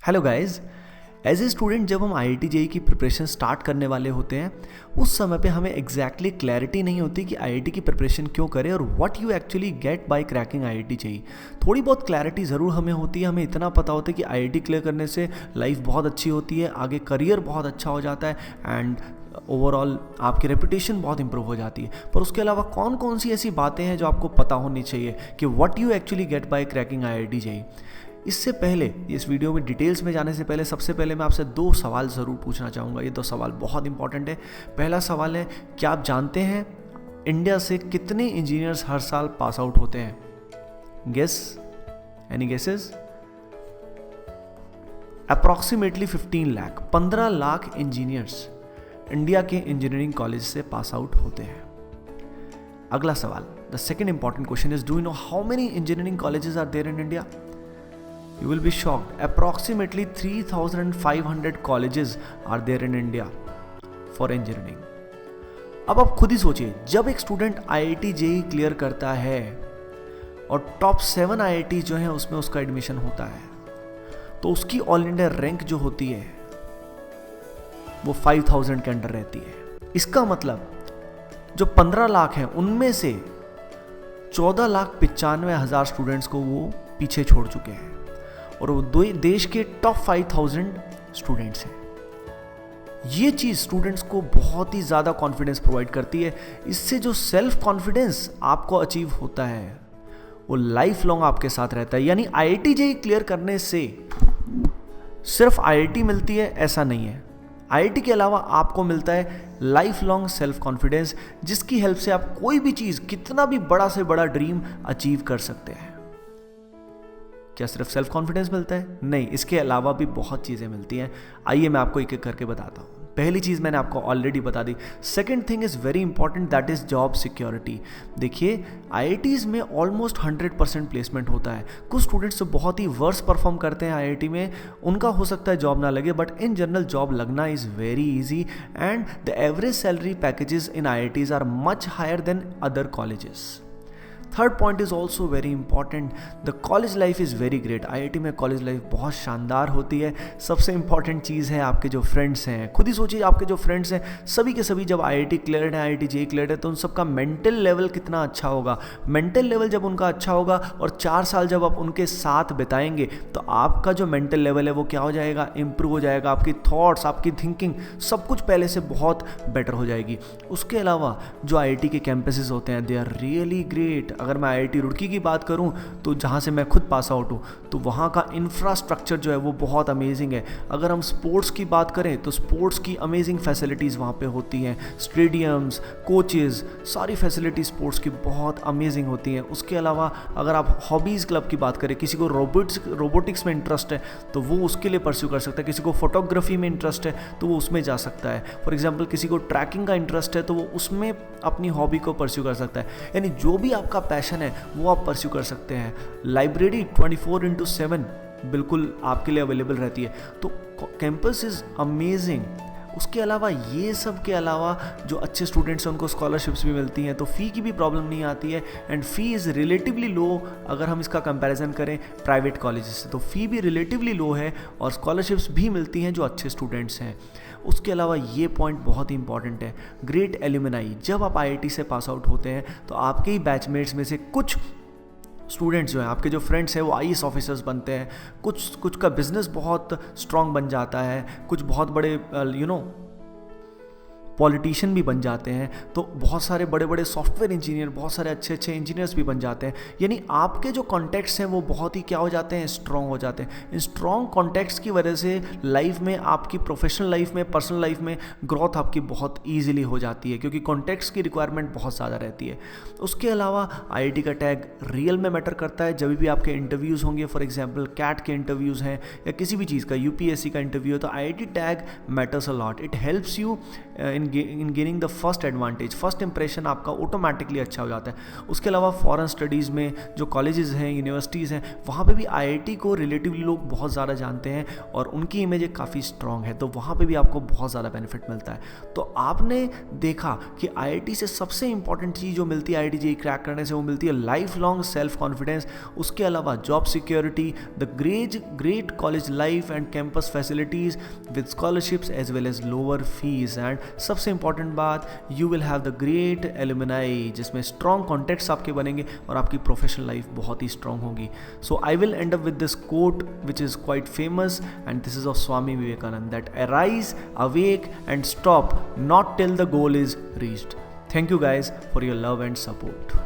Hello guys. As a student जब हम IIT JEE की प्रिपरेशन स्टार्ट करने वाले होते हैं उस समय पे हमें एग्जैक्टली क्लैरिटी नहीं होती कि IIT की प्रिपरेशन क्यों करें और what you actually get by cracking IIT JEE। थोड़ी बहुत क्लैरिटी ज़रूर हमें होती है, हमें इतना पता होता है कि IIT क्लियर करने से लाइफ बहुत अच्छी होती है, आगे करियर बहुत अच्छा हो जाता है एंड ओवरऑल आपकी रेपुटेशन बहुत इंप्रूव हो जाती है। पर उसके अलावा कौन कौन सी ऐसी बातें हैं जो आपको पता होनी चाहिए कि what you actually get by cracking IIT JEE। इससे पहले इस वीडियो में डिटेल्स में जाने से पहले सबसे पहले मैं आपसे दो सवाल ज़रूर पूछना चाहूँगा। ये दो सवाल बहुत इंपॉर्टेंट है। पहला सवाल है, क्या आप जानते हैं इंडिया से कितने इंजीनियर्स हर साल पास आउट होते हैं? Guess, any guesses? Approximately 15 lakh engineers India के इंजीनियरिंग कॉलेज से पास आउट होते हैं। अगला सवाल, the second important question is, do you know how many engineering colleges are there in India? You will be shocked. Approximately 3,500 colleges are there in India for engineering. अब आप खुद ही सोचिए, जब एक स्टूडेंट IIT JEE क्लियर करता है और top 7 IIT जो है उसमें उसका एडमिशन होता है तो उसकी ऑल इंडिया रैंक जो होती है वो 5,000 के अंडर रहती है। इसका मतलब जो 15 लाख हैं उनमें से 14,95,000 स्टूडेंट्स को वो पीछे छोड़ चुके हैं और वो देश के टॉप 5,000 स्टूडेंट्स हैं। ये चीज़ स्टूडेंट्स को बहुत ही ज़्यादा कॉन्फिडेंस प्रोवाइड करती है। इससे जो सेल्फ कॉन्फिडेंस आपको अचीव होता है वो लाइफ लॉन्ग आपके साथ रहता है। यानी IIT JEE क्लियर करने से सिर्फ IIT मिलती है ऐसा नहीं है। IIT के अलावा आपको मिलता है लाइफ लॉन्ग सेल्फ कॉन्फिडेंस, जिसकी हेल्प से आप कोई भी चीज़, कितना भी बड़ा से बड़ा ड्रीम अचीव कर सकते हैं। क्या सिर्फ सेल्फ कॉन्फिडेंस मिलता है? नहीं, इसके अलावा भी बहुत चीज़ें मिलती हैं। आइए मैं आपको एक एक करके बताता हूँ। पहली चीज़ मैंने आपको ऑलरेडी बता दी। Second thing is very important, that is job security. देखिए IITs में ऑलमोस्ट 100% प्लेसमेंट होता है। कुछ स्टूडेंट्स तो बहुत ही वर्स परफॉर्म करते हैं IIT में, उनका हो सकता है जॉब ना लगे, बट इन जनरल जॉब लगना is very easy and the average salary packages in IITs are much higher than other colleges. Third point is also very important, the college life is very great. IIT में college life बहुत शानदार होती है। सबसे important चीज़ है आपके जो friends हैं। खुद ही सोचिए, आपके जो फ्रेंड्स हैं सभी के सभी जब IIT क्लियर्ड है, IIT JEE क्लियर्ड है, तो उन सबका मेंटल लेवल कितना अच्छा होगा। मेंटल लेवल जब उनका अच्छा होगा और 4 साल जब आप उनके साथ बिताएंगे तो आपका जो मेंटल लेवल है वो क्या हो जाएगा? इंप्रूव हो जाएगा। आपकी थॉट्स, आपकी थिंकिंग, सब कुछ पहले से बहुत बेटर हो जाएगी। उसके अलावा जो IIT के कैंपसेस होते हैं दे आर रियली ग्रेट। अगर मैं IIT रुड़की की बात करूं तो जहां से मैं खुद पास आउट हूं, तो वहां का इंफ्रास्ट्रक्चर जो है वो बहुत अमेजिंग है। अगर हम स्पोर्ट्स की बात करें तो स्पोर्ट्स की अमेजिंग फैसिलिटीज़ वहां पे होती हैं। स्टेडियम्स, कोचेस, सारी फैसिलिटी स्पोर्ट्स की बहुत अमेजिंग होती हैं। उसके अलावा अगर आप हॉबीज़ क्लब की बात करें, किसी को रोबोटिक्स में इंटरेस्ट है तो वो उसके लिए परस्यू कर सकता है। किसी को फोटोग्राफी में इंटरेस्ट है तो वो उसमें जा सकता है। फॉर एग्जाम्पल किसी को ट्रैकिंग का इंटरेस्ट है तो वो उसमें अपनी हॉबी को परस्यू कर सकता है। यानी जो भी आपका पैशन है वो आप परस्यू कर सकते हैं। लाइब्रेरी 24/7 बिल्कुल आपके लिए अवेलेबल रहती है। तो कैंपस इज़ अमेजिंग। उसके अलावा ये सब के अलावा जो अच्छे स्टूडेंट्स हैं उनको स्कॉलरशिप्स भी मिलती हैं, तो फ़ी की भी प्रॉब्लम नहीं आती है and fee is relatively low. अगर हम इसका कंपैरिजन करें प्राइवेट कॉलेजेस से तो फ़ी भी रिलेटिवली लो है और स्कॉलरशिप्स भी मिलती हैं जो अच्छे स्टूडेंट्स हैं। उसके अलावा ये पॉइंट बहुत ही इंपॉर्टेंट है, ग्रेट एल्यूमिनाई। जब आप IIT से पास आउट होते हैं तो आपके ही बैचमेट्स में से कुछ स्टूडेंट्स जो हैं, आपके जो फ्रेंड्स हैं, वो IAS ऑफिसर्स बनते हैं। कुछ का बिजनेस बहुत स्ट्रांग बन जाता है, कुछ बहुत बड़े पॉलिटिशियन भी बन जाते हैं। तो बहुत सारे बड़े बड़े सॉफ्टवेयर इंजीनियर, बहुत सारे अच्छे अच्छे इंजीनियर्स भी बन जाते हैं। यानी आपके जो कॉन्टैक्ट्स हैं वो बहुत ही क्या हो जाते हैं? स्ट्रॉन्ग हो जाते हैं। इन स्ट्रॉन्ग कॉन्टैक्ट्स की वजह से लाइफ में, आपकी प्रोफेशनल लाइफ में, पर्सनल लाइफ में ग्रोथ आपकी बहुत ईजिली हो जाती है, क्योंकि कॉन्टैक्ट्स की रिक्वायरमेंट बहुत ज़्यादा रहती है। उसके अलावा IIT का टैग रियल में मैटर करता है। जब भी आपके इंटरव्यूज़ होंगे, फॉर एग्जाम्पल कैट के इंटरव्यूज़ हैं या किसी भी चीज़ का, UPSC का इंटरव्यू है, तो IIT tag matters a lot. It helps you in in gaining the first advantage, first impression आपका ऑटोमेटिकली अच्छा हो जाता है। उसके अलावा फॉरेन स्टडीज़ में जो कॉलेजेस हैं, यूनिवर्सिटीज़ हैं, वहाँ पे भी आईआईटी को रिलेटिवली लोग बहुत ज़्यादा जानते हैं और उनकी इमेज काफ़ी स्ट्रॉन्ग है, तो वहाँ पे भी आपको बहुत ज़्यादा बेनिफिट मिलता है। तो आपने देखा कि आईआईटी से सबसे इंपॉर्टेंट चीज़ जो मिलती है आईआईटी जेईई क्रैक करने से, वो मिलती है लाइफ लॉन्ग सेल्फ कॉन्फिडेंस। उसके अलावा job security, the great college life and campus facilities with scholarships as well as lower fees, and सबसे इंपॉर्टेंट बात, you will have the great alumni, जिसमें स्ट्रॉन्ग कॉन्टेक्ट्स आपके बनेंगे और आपकी प्रोफेशनल लाइफ बहुत ही स्ट्रॉन्ग होगी। So I will end up with this quote which is quite famous, and this is of Swami Vivekananda, that arise, awake and stop not till the goal is reached. Thank you guys for your love and support.